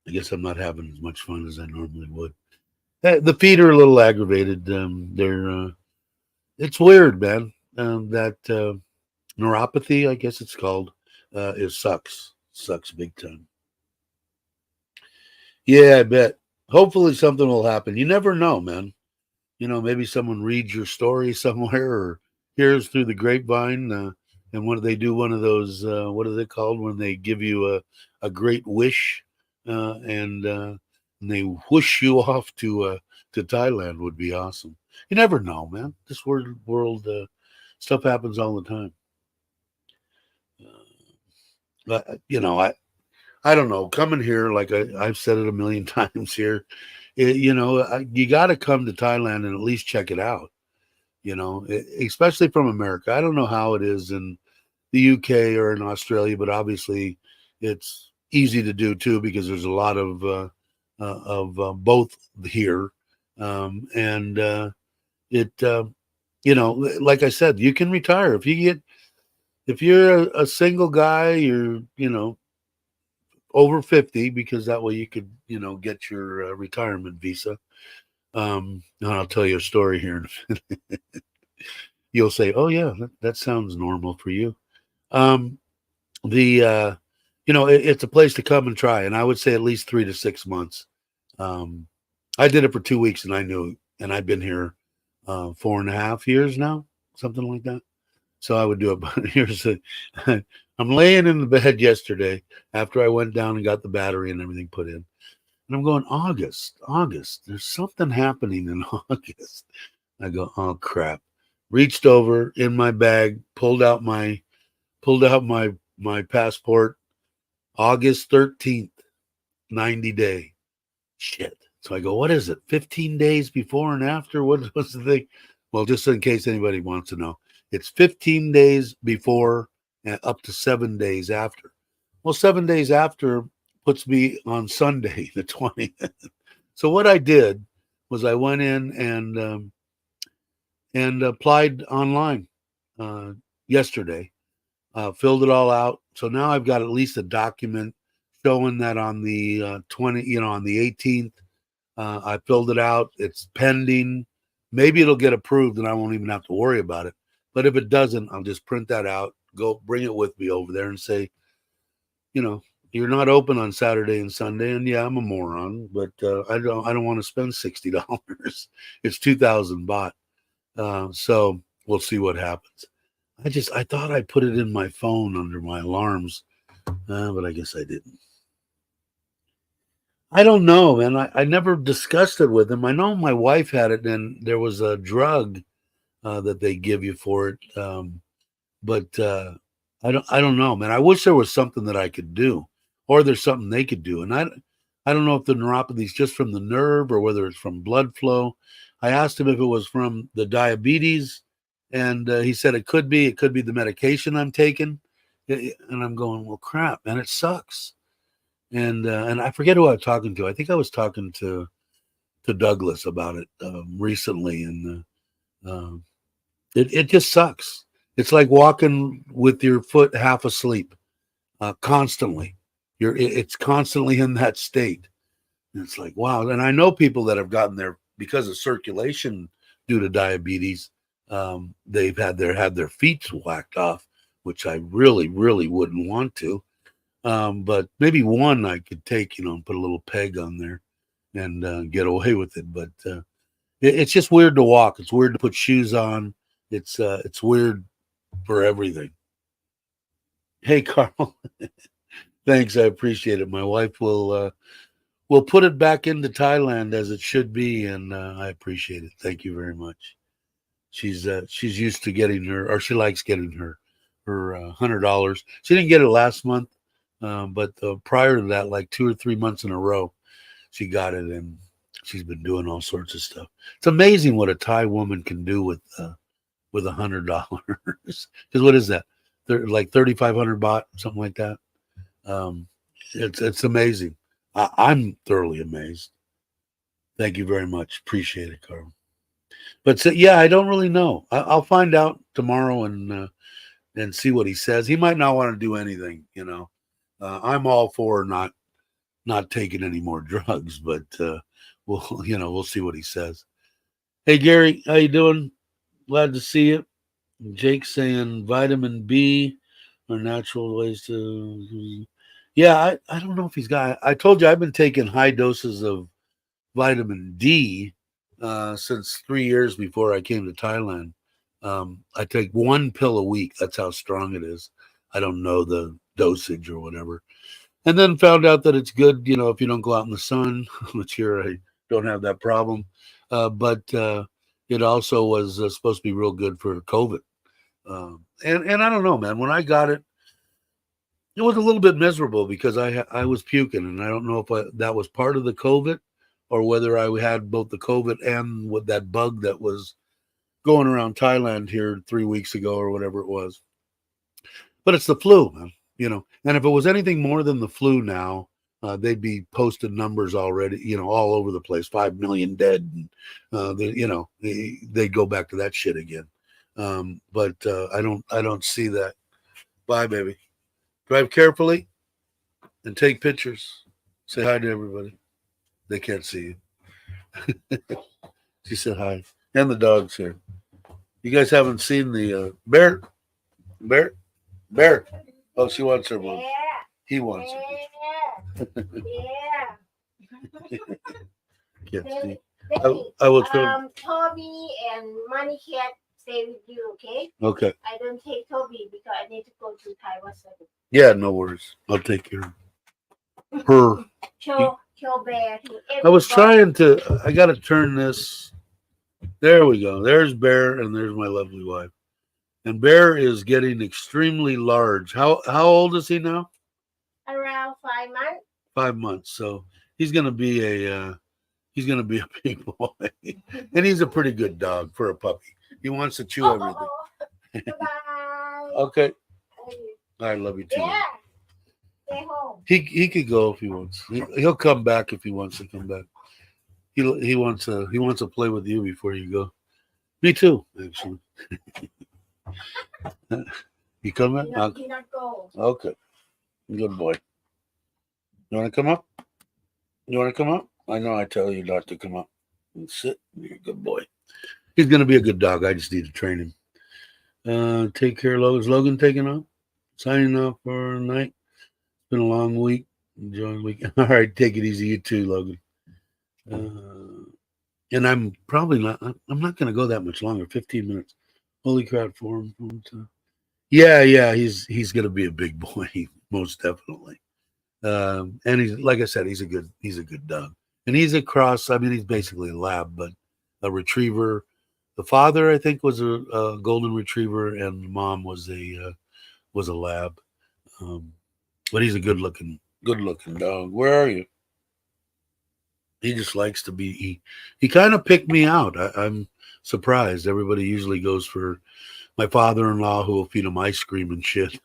S1: I guess I'm not having as much fun as I normally would. The feet are a little aggravated. It's weird, man. That neuropathy, I guess it's called, it sucks. Sucks big time. Yeah, I bet. Hopefully something will happen. You never know, man. Maybe someone reads your story somewhere or hears through the grapevine. And what do they do? One of those, what are they called when they give you a great wish and they whoosh you off to Thailand would be awesome. You never know, man. This world stuff happens all the time. But I don't know. Coming here, like I've said it a million times here, you got to come to Thailand and at least check it out. Especially from America. I don't know how it is in the UK or in Australia, but obviously it's easy to do too because there's a lot of here, and it like I said, you can retire if you're a single guy, you're over 50 because that way you could get your retirement visa. And I'll tell you a story here. You'll say, "Oh yeah, that sounds normal for you." Um, the it's a place to come and try, and I would say at least 3 to 6 months. Um, I did it for 2 weeks, and I knew, and I've been here 4.5 years now, something like that. So I would do it. But I'm laying in the bed yesterday after I went down and got the battery and everything put in. And I'm going, August. There's something happening in August. I go, oh crap. Reached over in my bag, pulled out my passport, August 13th, 90 day. Shit. So I go, what is it? 15 days before and after? What's the thing? Well, just in case anybody wants to know, it's 15 days before and up to 7 days after. Well, 7 days after puts me on Sunday, the 20th. So what I did was I went in and applied online yesterday, filled it all out. So now I've got at least a document showing that on the 20, on the 18th I filled it out. It's pending. Maybe it'll get approved and I won't even have to worry about it. But if it doesn't, I'll just print that out, go bring it with me over there and say, you know, you're not open on Saturday and Sunday. And yeah, I'm a moron, but I don't want to spend $60. It's 2,000 baht. So we'll see what happens. I thought I put it in my phone under my alarms, but I guess I didn't. I don't know, man. I never discussed it with him. I know my wife had it, and there was a drug that they give you for it. But I don't know, man. I wish there was something that I could do, or there's something they could do. And I don't know if the neuropathy is just from the nerve or whether it's from blood flow. I asked him if it was from the diabetes, and he said it could be. It could be the medication I'm taking. And I'm going, well, crap, man, it sucks. And I forget who I was talking to. I think I was talking to Douglas about it recently, and it just sucks. It's like walking with your foot half asleep, constantly. It's constantly in that state. And it's like, wow. And I know people that have gotten there because of circulation due to diabetes. They've had their feet whacked off, which I really, really wouldn't want to. But maybe one I could take, and put a little peg on there and get away with it. But it's just weird to walk. It's weird to put shoes on. It's weird for everything. Hey, Carl. Thanks. I appreciate it. My wife will put it back into Thailand as it should be, and I appreciate it. Thank you very much. She's used to getting or she likes getting her $100. She didn't get it last month, but prior to that, like 2 or 3 months in a row, she got it, and she's been doing all sorts of stuff. It's amazing what a Thai woman can do with $100. Because what is that? Like 3,500 baht, something like that. It's amazing. I'm thoroughly amazed. Thank you very much. Appreciate it, Carl. But yeah, I don't really know. I'll find out tomorrow and see what he says. He might not want to do anything. I'm all for not taking any more drugs, but we'll see what he says. Hey, Gary, how you doing? Glad to see you. Jake saying vitamin B are natural ways to. Yeah, I don't know if he's got. I told you I've been taking high doses of vitamin D since 3 years before I came to Thailand. I take 1 pill a week. That's how strong it is. I don't know the dosage or whatever. And then found out that it's good, if you don't go out in the sun, which here I don't have that problem. But it also was supposed to be real good for COVID. And I don't know, man. When I got it, it was a little bit miserable because I was puking, and I don't know if that was part of the COVID or whether I had both the COVID and with that bug that was going around Thailand here 3 weeks ago or whatever it was. But it's the flu, man. And if it was anything more than the flu now, they'd be posted numbers already, all over the place, 5 million dead. And, they'd go back to that shit again. But I don't see that. Bye, baby. Drive carefully and take pictures. Say hi to everybody. They can't see you. She said hi. And the dog's here. You guys haven't seen the bear? Bear? Bear. Oh, she wants her one. He wants her. Can't see. I will try.
S2: Toby and Money Cat stay with you, okay?
S1: Okay.
S2: I don't take Toby because I need to go to Taiwan.
S1: Yeah, no worries. I'll take care of her.
S2: Show Bear to everybody.
S1: I was trying to. I got to turn this. There we go. There's Bear, and there's my lovely wife. And Bear is getting extremely large. How old is he now?
S2: Around 5 months.
S1: 5 months. So he's gonna be a big boy, and he's a pretty good dog for a puppy. He wants to chew everything.
S2: Bye.
S1: Okay. I love you too.
S2: Yeah. Stay home.
S1: He could go if he wants. He'll come back if he wants to come back. He wants to play with you before you go. Me too, actually. You come in?
S2: He not go.
S1: Okay. Good boy. You want to come up? You want to come up? I know I tell you not to come up and sit. You're a good boy. He's going to be a good dog. I just need to train him. Take care, Logan. Is Logan taking off? Signing off for tonight. It's been a long week. Enjoy the weekend. All right, take it easy. You too, Logan. And I'm probably not. I'm not going to go that much longer. 15 minutes. Holy crap! For him. Yeah. He's going to be a big boy, most definitely. And he's, like I said, he's a good dog. And he's a cross. I mean, he's basically a lab, but a retriever. The father, I think, was a golden retriever, and the mom was a lab. But he's a good looking dog. Where are you? He just likes to be. He kind of picked me out. I'm surprised. Everybody usually goes for my father-in-law who will feed them ice cream and shit,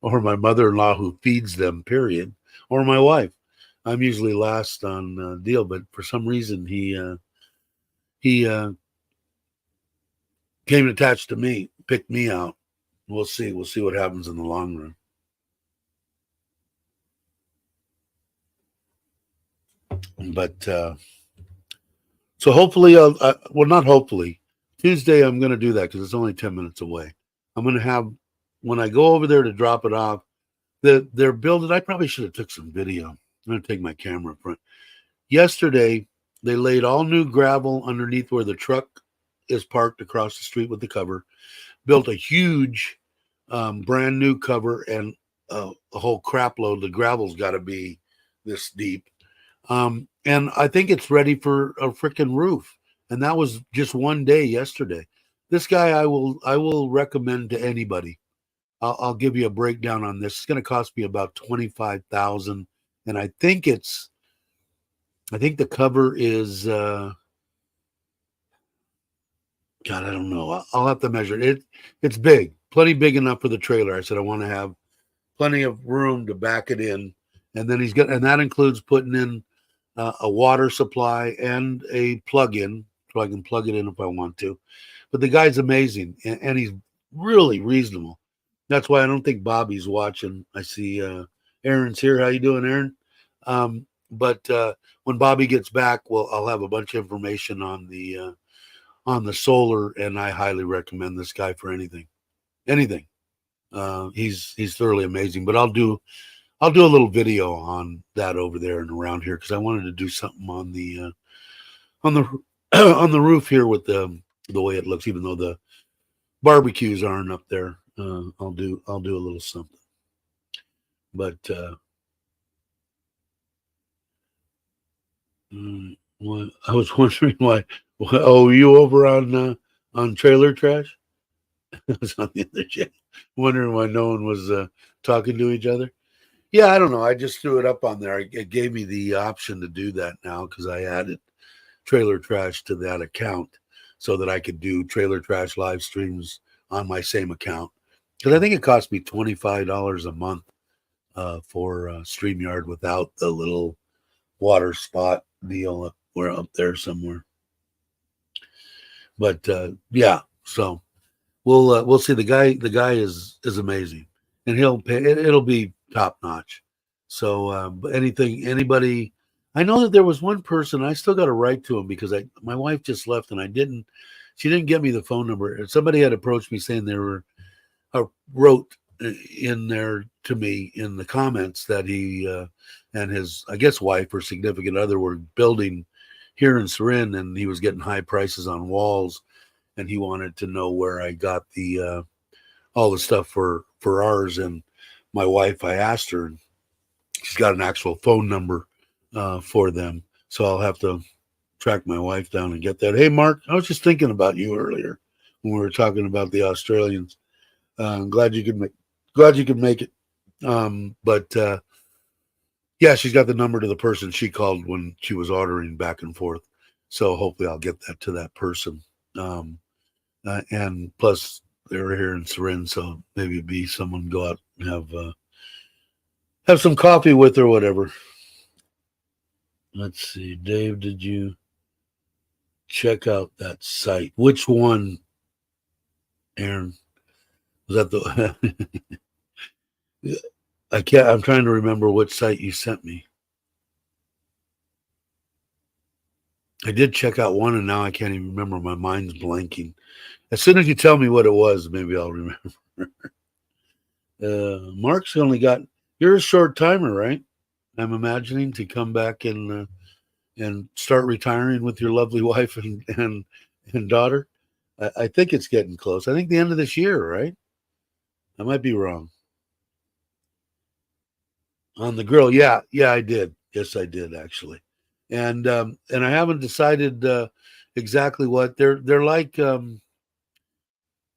S1: or my mother-in-law who feeds them. Period. Or my wife. I'm usually last on deal, but for some reason he came attached to me, picked me out. We'll see. We'll see what happens in the long run. But so hopefully, well, not hopefully. Tuesday, I'm going to do that because it's only 10 minutes away. I'm going to have, when I go over there to drop it off, they're building. I probably should have took some video. I'm going to take my camera in front. Yesterday, they laid all new gravel underneath where the truck is parked across the street with the cover, built a huge brand new cover and a whole crap load. The gravel's got to be this deep. And I think it's ready for a freaking roof. And that was just one day yesterday. This guy I will recommend to anybody. I'll give you a breakdown on this. It's going to cost me about 25,000, and I think the cover is God, I don't know. I'll have to measure it. It's big, plenty big enough for the trailer. I said I want to have plenty of room to back it in, and then and that includes putting in a water supply and a plug-in, so I can plug it in if I want to. But the guy's amazing, and he's really reasonable. That's why I don't think Bobby's watching. I see Aaron's here. How you doing, Aaron? But when Bobby gets back, well, I'll have a bunch of information on the solar, and I highly recommend this guy for anything. He's thoroughly amazing. But I'll do a little video on that over there and around here because I wanted to do something on the on the roof here with the way it looks, even though the barbecues aren't up there. I'll do a little something. But well, I was wondering why. Oh, you over on Trailer Trash? I was on the other channel, wondering why no one was talking to each other. Yeah, I don't know. I just threw it up on there. It gave me the option to do that now because I added Trailer Trash to that account so that I could do Trailer Trash live streams on my same account. Because I think it cost me $25 a month for StreamYard without the little water spot deal up there somewhere. But yeah, so we'll see. The guy is amazing, and he'll pay. It'll be top notch. So anybody, I know that there was one person. I still got to write to him because my wife just left, and she didn't get me the phone number. Somebody had approached me saying they were wrote in there to me in the comments that he and his, I guess, wife or significant other were building here in Sarin, and he was getting high prices on walls, and he wanted to know where I got the all the stuff for ours. And my wife, I asked her, and she's got an actual phone number for them, so I'll have to track my wife down and get that. Hey, Mark, I was just thinking about you earlier when we were talking about the Australians. I'm glad you could make it. But yeah, she's got the number to the person she called when she was ordering back and forth. So hopefully I'll get that to that person. And plus they're here in Sarin, so maybe it'd be someone go out and have some coffee with or whatever. Let's see, Dave, did you check out that site? Which one, Aaron? Was that the I'm trying to remember what site you sent me. I did check out one, and now I can't even remember. My mind's blanking. As soon as you tell me what it was, maybe I'll remember. Mark's only got. You're a short timer, right? I'm imagining to come back and start retiring with your lovely wife and daughter. I think it's getting close. I think the end of this year, right? I might be wrong. On the grill, yeah, I did. Yes, I did actually, and I haven't decided exactly what they're like.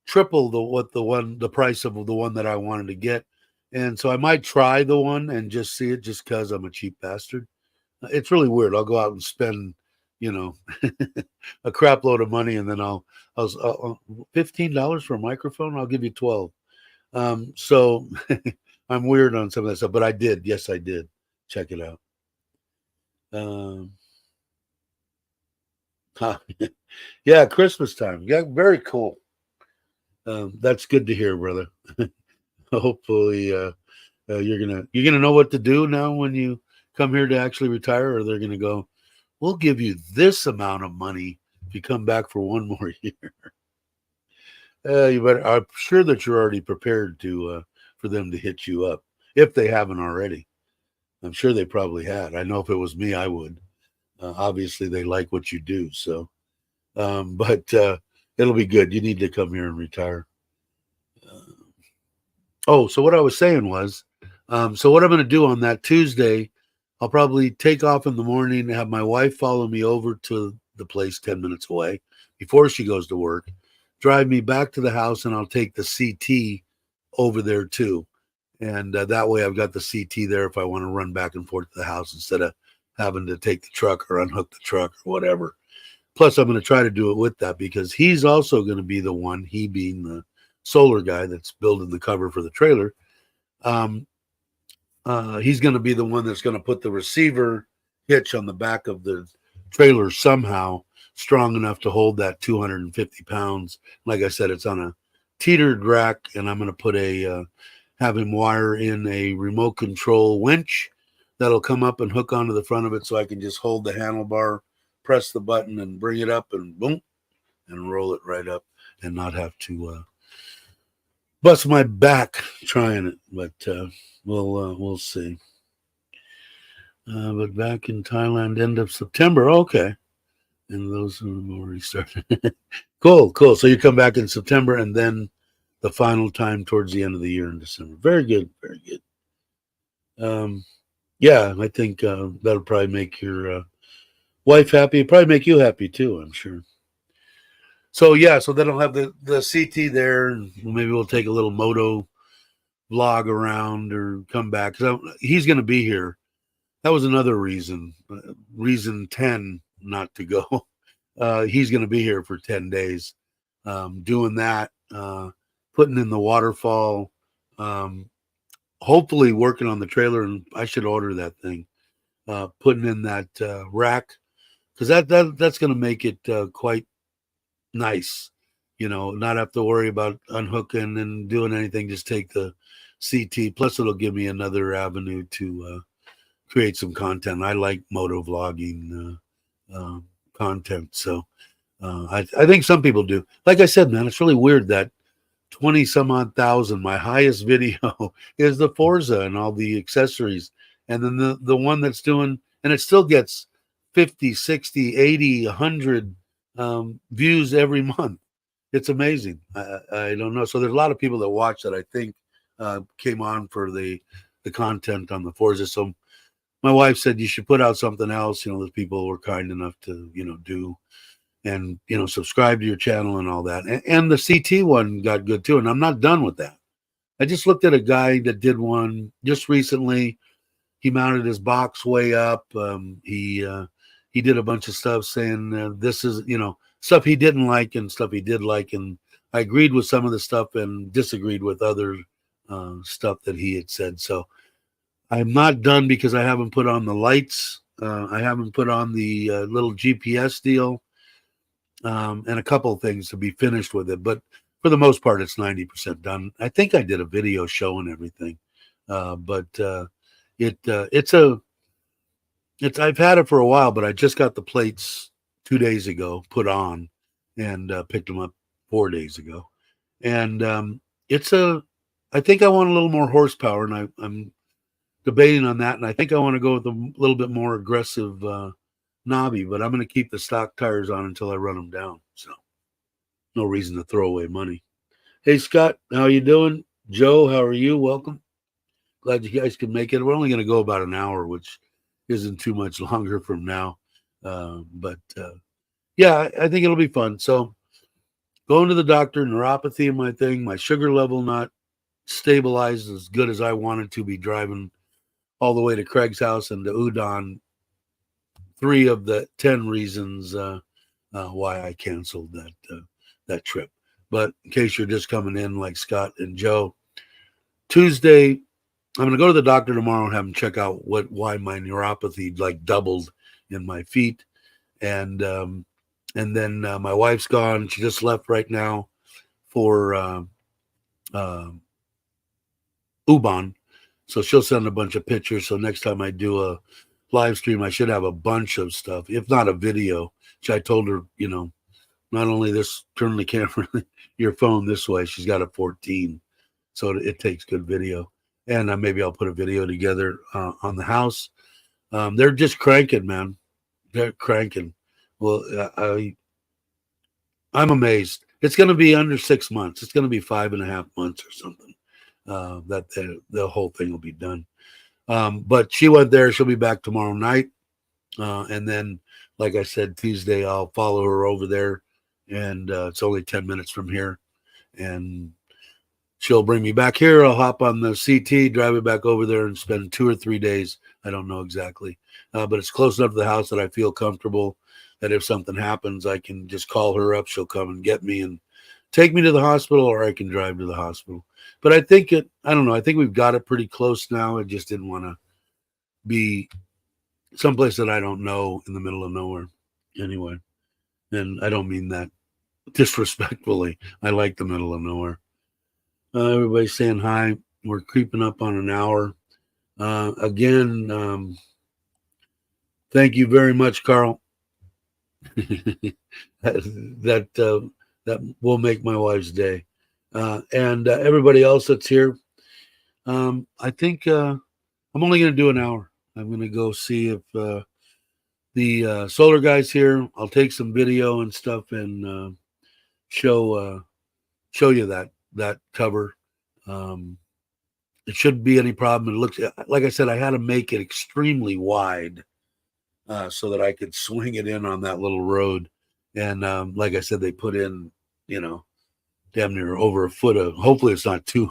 S1: Triple the price of the one that I wanted to get, and so I might try the one and just see it just because I'm a cheap bastard. It's really weird. I'll go out and spend, you know, a crap load of money, and then I'll $15 for a microphone. I'll give you 12. So I'm weird on some of that stuff, but I did. Yes, I did. Check it out. Yeah, Christmas time. Yeah, very cool. That's good to hear, brother. Hopefully, you're gonna know what to do now when you come here to actually retire, or they're gonna go, we'll give you this amount of money if you come back for one more year. You better. I'm sure that you're already prepared to for them to hit you up if they haven't already. I'm sure they probably had. I know if it was me, I would. Obviously, they like what you do, so. But it'll be good. You need to come here and retire. Oh, so what I was saying was, so what I'm going to do on that Tuesday, I'll probably take off in the morning and have my wife follow me over to the place 10 minutes away before she goes to work, drive me back to the house, and I'll take the CT over there too. And that way I've got the CT there if I want to run back and forth to the house instead of having to take the truck or unhook the truck or whatever. Plus, I'm going to try to do it with that because he's also going to be the one, he being the solar guy that's building the cover for the trailer. Um, he's going to be the one that's going to put the receiver hitch on the back of the trailer somehow strong enough to hold that 250 pounds. Like I said, it's on a teetered rack, and I'm going to put have him wire in a remote control winch that'll come up and hook onto the front of it so I can just hold the handlebar, press the button, and bring it up, and boom, and roll it right up and not have to bust my back trying it. But we'll see. But back in Thailand, end of September. Okay. And those who have already started. Cool. So you come back in September and then the final time towards the end of the year in December. Very good. Yeah, I think that'll probably make your wife happy. It'll probably make you happy too, I'm sure. So yeah, so then I'll have the CT there, and maybe we'll take a little moto vlog around or come back because he's going to be here. That was another reason, reason 10 not to go. He's going to be here for 10 days, doing that, putting in the waterfall, hopefully working on the trailer, and I should order that thing, putting in that rack because that's going to make it quite nice, not have to worry about unhooking and doing anything, just take the CT. Plus it'll give me another avenue to create some content. I like moto vlogging content, so I think some people do. Like I said, man, it's really weird that 20 some odd thousand, my highest video is the Forza and all the accessories, and then the one that's doing, and it still gets 50, 60, 80, 100 views every month. It's amazing. I don't know. So there's a lot of people that watch that I think came on for the content on the Forza. So my wife said you should put out something else, that people were kind enough to, do, and, subscribe to your channel and all that. And the CT one got good too. And I'm not done with that. I just looked at a guy that did one just recently. He mounted his box way up. He did a bunch of stuff saying this is, stuff he didn't like and stuff he did like. And I agreed with some of the stuff and disagreed with other stuff that he had said. So I'm not done because I haven't put on the lights. I haven't put on the little GPS deal and a couple of things to be finished with it. But for the most part, it's 90% done. I think I did a video showing everything. But I've had it for a while, but I just got the plates 2 days ago, put on, and picked them up 4 days ago. And I think I want a little more horsepower, and I'm debating on that. And I think I want to go with a little bit more aggressive knobby, but I'm going to keep the stock tires on until I run them down. So no reason to throw away money. Hey, Scott, how you doing? Joe, how are you? Welcome. Glad you guys could make it. We're only going to go about an hour, which isn't too much longer from now. But yeah, I think it'll be fun. So going to the doctor, neuropathy in my thing, my sugar level not stabilized as good as I wanted to be, driving all the way to Craig's house and to Udon. 3 of the 10 reasons why I canceled that trip. But in case you're just coming in like Scott and Joe, Tuesday, I'm going to go to the doctor tomorrow and have him check out why my neuropathy like doubled in my feet. And then my wife's gone. She just left right now for Ubon. So she'll send a bunch of pictures. So next time I do a live stream, I should have a bunch of stuff, if not a video, which I told her, not only this, turn the camera, your phone this way. She's got a 14, so it takes good video. And maybe I'll put a video together on the house. They're just cranking, man. They're cranking. Well, I'm amazed. It's going to be under 6 months. It's going to be 5.5 months or something. That the whole thing will be done. But she went there. She'll be back tomorrow night. And then, like I said, Tuesday, I'll follow her over there. And it's only 10 minutes from here. And she'll bring me back here. I'll hop on the CT, drive it back over there, and spend 2 or 3 days. I don't know exactly. But it's close enough to the house that I feel comfortable that if something happens, I can just call her up. She'll come and get me and take me to the hospital, or I can drive to the hospital. But I think I don't know. I think we've got it pretty close now. I just didn't want to be someplace that I don't know in the middle of nowhere anyway. And I don't mean that disrespectfully. I like the middle of nowhere. Everybody's saying hi. We're creeping up on an hour. Again, thank you very much, Carl. that will make my wife's day. And everybody else that's here. I think I'm only going to do an hour. I'm going to go see if the solar guy's here. I'll take some video and stuff and show you that cover. It shouldn't be any problem. It looks, like I said, I had to make it extremely wide so that I could swing it in on that little road. And like I said, they put in, damn near over a foot of, hopefully it's not too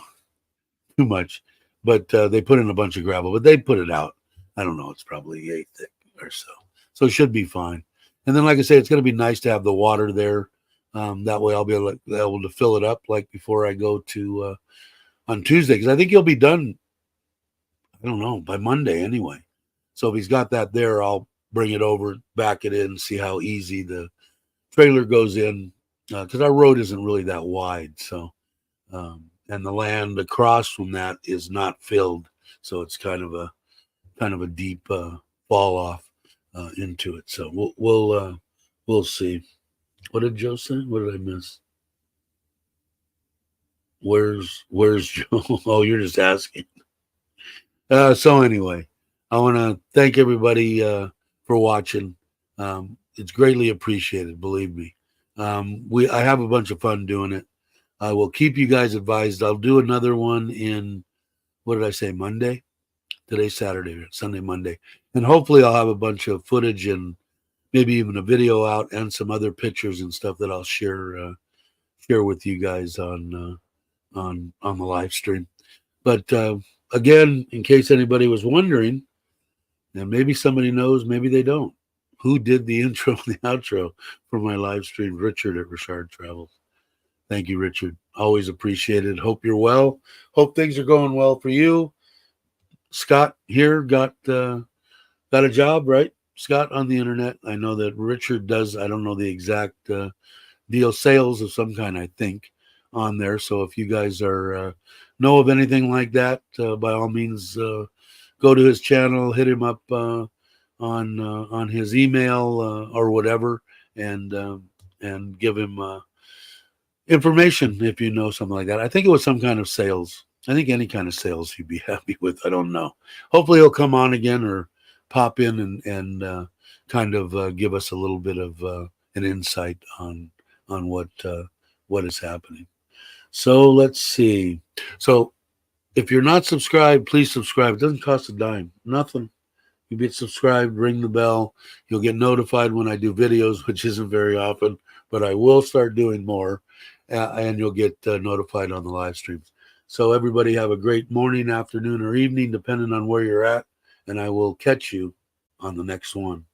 S1: much, but they put in a bunch of gravel, but they put it out. I don't know. It's probably 8 thick or so. So it should be fine. And then, like I say, it's going to be nice to have the water there. That way I'll be able to fill it up like before I go to on Tuesday, because I think he'll be done, I don't know, by Monday anyway. So if he's got that there, I'll bring it over, back it in, see how easy the trailer goes in, because our road isn't really that wide. So and the land across from that is not filled, so it's kind of a deep fall off into it. So we'll see. What did Joe say? What did I miss? Where's Joe? Oh, you're just asking. So anyway, I want to thank everybody for watching. It's greatly appreciated, believe me. I have a bunch of fun doing it. I will keep you guys advised. I'll do another one in, what did I say, Monday? Today's Saturday, Sunday, Monday. And hopefully I'll have a bunch of footage and maybe even a video out and some other pictures and stuff that I'll share with you guys on the live stream. But again, in case anybody was wondering, and maybe somebody knows, maybe they don't, who did the intro and the outro for my live stream? Richard at Richard Travels. Thank you, Richard. Always appreciated. Hope you're well. Hope things are going well for you. Scott here got a job, right? Scott, on the internet. I know that Richard does. I don't know the exact deal, sales of some kind, I think, on there. So if you guys are know of anything like that, by all means, go to his channel, hit him up on his email or whatever, and give him information if you know something like that. I think it was some kind of sales. I think any kind of sales he'd be happy with. I don't know. Hopefully he'll come on again or pop in and kind of give us a little bit of an insight on what is happening. So let's see. So if you're not subscribed, please subscribe. It doesn't cost a dime. Nothing. You get subscribed, ring the bell. You'll get notified when I do videos, which isn't very often, but I will start doing more, and you'll get notified on the live streams. So everybody have a great morning, afternoon, or evening, depending on where you're at, and I will catch you on the next one.